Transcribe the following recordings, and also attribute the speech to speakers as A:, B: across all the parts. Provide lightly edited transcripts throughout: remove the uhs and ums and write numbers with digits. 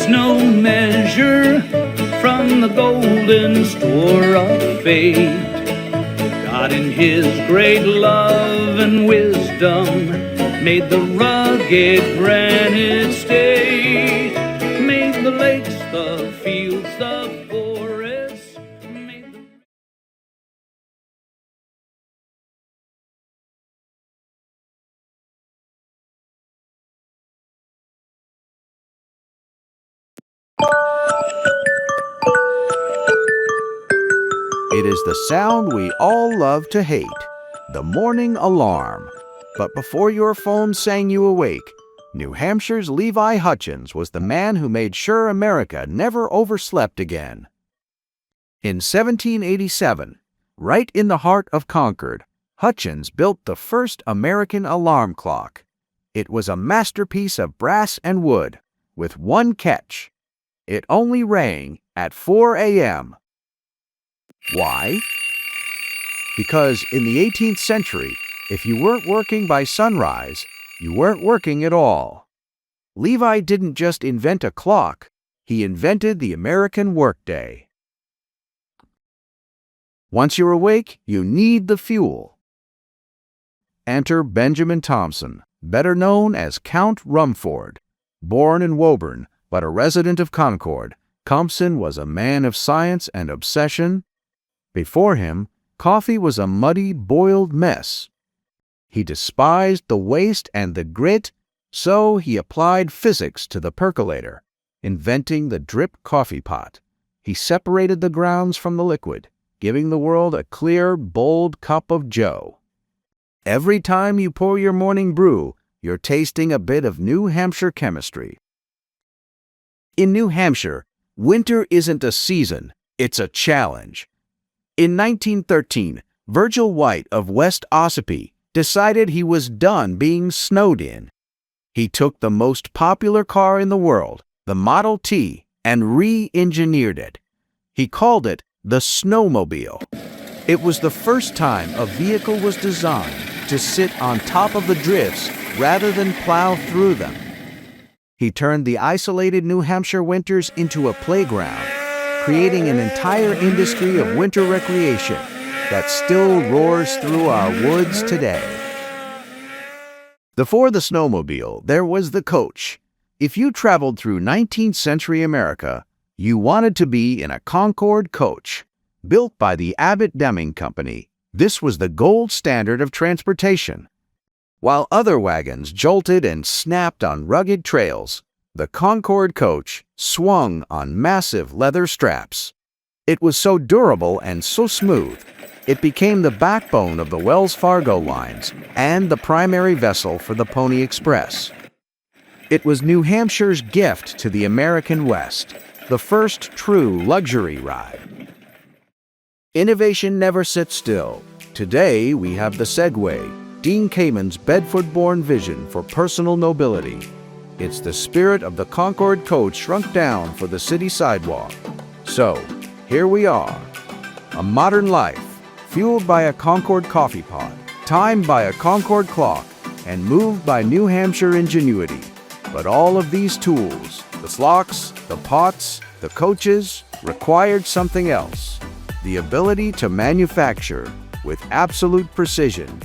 A: was no measure from the golden store of fate. God in his great love and wisdom made the rugged granite state, made the lakes, the fields, the forests, made the...
B: It is the sound we all love to hate, the morning alarm. But before your phone sang you awake, New Hampshire's Levi Hutchins was the man who made sure America never overslept again. In 1787, right in the heart of Concord, Hutchins built the first American alarm clock. It was a masterpiece of brass and wood, with one catch. It only rang at 4 a.m. Why? Because in the 18th century, if you weren't working by sunrise, you weren't working at all. Levi didn't just invent a clock, he invented the American workday. Once you're awake, you need the fuel. Enter Benjamin Thompson, better known as Count Rumford. Born in Woburn, but a resident of Concord, Thompson was a man of science and obsession. Before him, coffee was a muddy, boiled mess. He despised the waste and the grit, so he applied physics to the percolator, inventing the drip coffee pot. He separated the grounds from the liquid, giving the world a clear, bold cup of joe. Every time you pour your morning brew, you're tasting a bit of New Hampshire chemistry. In New Hampshire, winter isn't a season, it's a challenge. In 1913, Virgil White of West Ossipee decided he was done being snowed in. He took the most popular car in the world, the Model T, and re-engineered it. He called it the snowmobile. It was the first time a vehicle was designed to sit on top of the drifts rather than plow through them. He turned the isolated New Hampshire winters into a playground, creating an entire industry of winter recreation that still roars through our woods today. Before the snowmobile, there was the coach. If you traveled through 19th century America, you wanted to be in a Concord coach. Built by the Abbott Deming Company, this was the gold standard of transportation. While other wagons jolted and snapped on rugged trails, the Concord coach swung on massive leather straps. It was so durable and so smooth, it became the backbone of the Wells Fargo lines and the primary vessel for the Pony Express. It was New Hampshire's gift to the American West, the first true luxury ride. Innovation never sits still. Today we have the Segway, Dean Kamen's Bedford-born vision for personal nobility. It's the spirit of the Concord coach shrunk down for the city sidewalk. So, here we are. A modern life, fueled by a Concord coffee pot, timed by a Concord clock, and moved by New Hampshire ingenuity. But all of these tools, the clocks, the pots, the coaches, required something else. The ability to manufacture with absolute precision.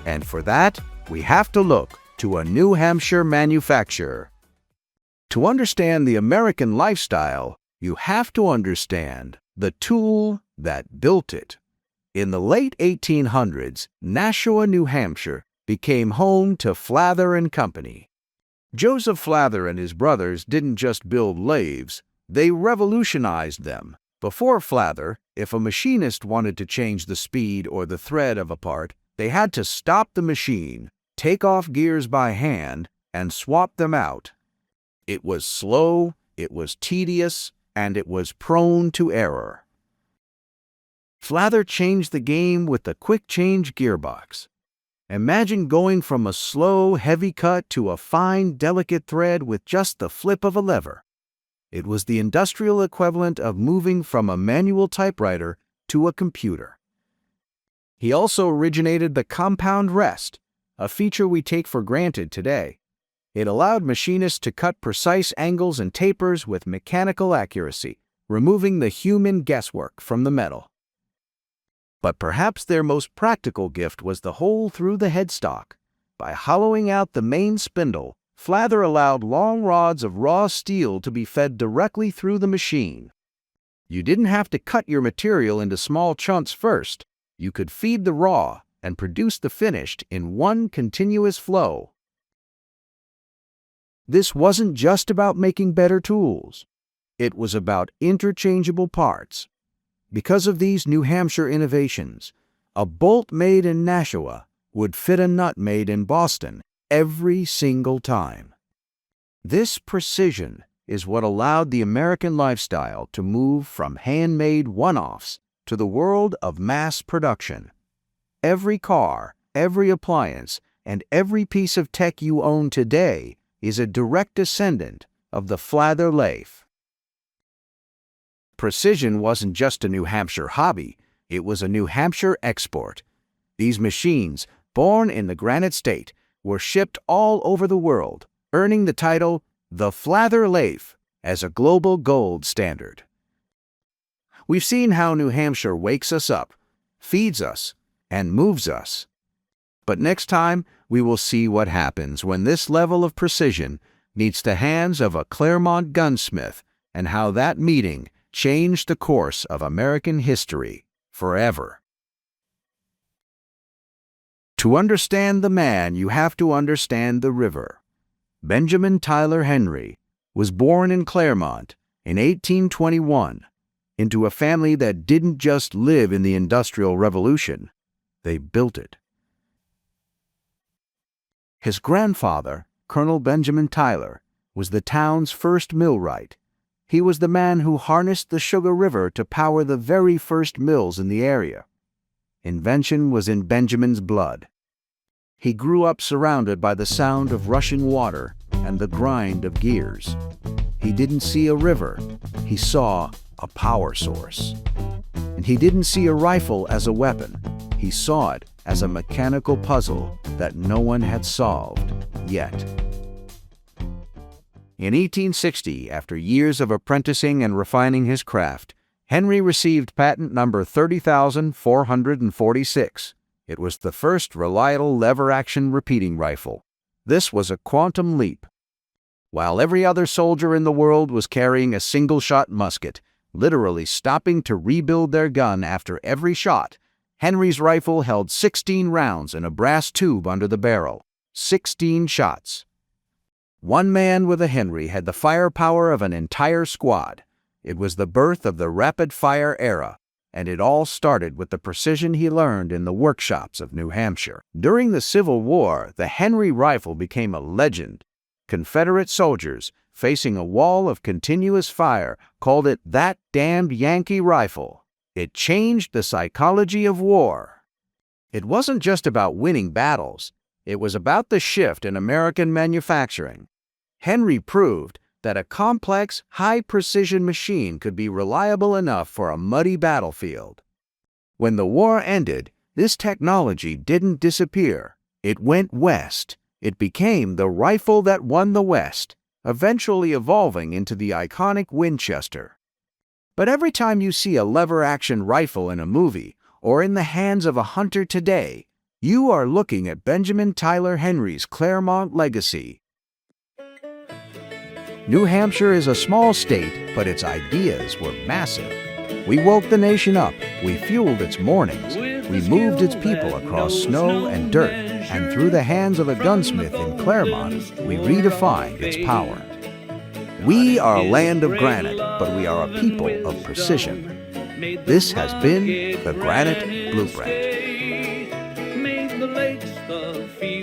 B: And for that, we have to look to a New Hampshire manufacturer. To understand the American lifestyle, you have to understand the tool that built it. In the late 1800s, Nashua, New Hampshire became home to Flather and Company. Joseph Flather and his brothers didn't just build lathes, they revolutionized them. Before Flather, if a machinist wanted to change the speed or the thread of a part, they had to stop the machine, take off gears by hand, and swap them out. It was slow, it was tedious, and it was prone to error. Flather changed the game with the quick-change gearbox. Imagine going from a slow, heavy cut to a fine, delicate thread with just the flip of a lever. It was the industrial equivalent of moving from a manual typewriter to a computer. He also originated the compound rest, a feature we take for granted today. It allowed machinists to cut precise angles and tapers with mechanical accuracy, removing the human guesswork from the metal. But perhaps their most practical gift was the hole through the headstock. By hollowing out the main spindle, Flather allowed long rods of raw steel to be fed directly through the machine. You didn't have to cut your material into small chunks first. You could feed the raw and produce the finished in one continuous flow. This wasn't just about making better tools. It was about interchangeable parts. Because of these New Hampshire innovations, a bolt made in Nashua would fit a nut made in Boston every single time. This precision is what allowed the American lifestyle to move from handmade one-offs to the world of mass production. Every car, every appliance, and every piece of tech you own today is a direct descendant of the Flather lathe. Precision wasn't just a New Hampshire hobby, it was a New Hampshire export. These machines, born in the Granite State, were shipped all over the world, earning the title the Flather lathe as a global gold standard. We've seen how New Hampshire wakes us up, feeds us, and moves us. But next time, we will see what happens when this level of precision meets the hands of a Claremont gunsmith and how that meeting changed the course of American history forever. To understand the man, you have to understand the river. Benjamin Tyler Henry was born in Claremont in 1821 into a family that didn't just live in the Industrial Revolution, they built it. His grandfather, Colonel Benjamin Tyler, was the town's first millwright. He was the man who harnessed the Sugar River to power the very first mills in the area. Invention was in Benjamin's blood. He grew up surrounded by the sound of rushing water and the grind of gears. He didn't see a river, he saw a power source. And he didn't see a rifle as a weapon, he saw it as a mechanical puzzle that no one had solved yet. In 1860, after years of apprenticing and refining his craft, Henry received patent number 30,446. It was the first reliable lever-action repeating rifle. This was a quantum leap. While every other soldier in the world was carrying a single-shot musket, literally stopping to rebuild their gun after every shot, Henry's rifle held 16 rounds in a brass tube under the barrel. 16 shots. One man with a Henry had the firepower of an entire squad. It was the birth of the rapid-fire era, and it all started with the precision he learned in the workshops of New Hampshire. During the Civil War, the Henry rifle became a legend. Confederate soldiers, facing a wall of continuous fire, called it "that damned Yankee rifle." It changed the psychology of war. It wasn't just about winning battles. It was about the shift in American manufacturing. Henry proved that a complex, high-precision machine could be reliable enough for a muddy battlefield. When the war ended, this technology didn't disappear. It went west. It became the rifle that won the West, eventually evolving into the iconic Winchester. But every time you see a lever-action rifle in a movie or in the hands of a hunter today, you are looking at Benjamin Tyler Henry's Claremont legacy. New Hampshire is a small state, but its ideas were massive. We woke the nation up, we fueled its mornings, we moved its people across snow and dirt, and through the hands of a gunsmith in Claremont, we redefined its power. We are a land of granite, but we are a people of precision. This has been the Granite Blueprint.
A: Made the lakes the fields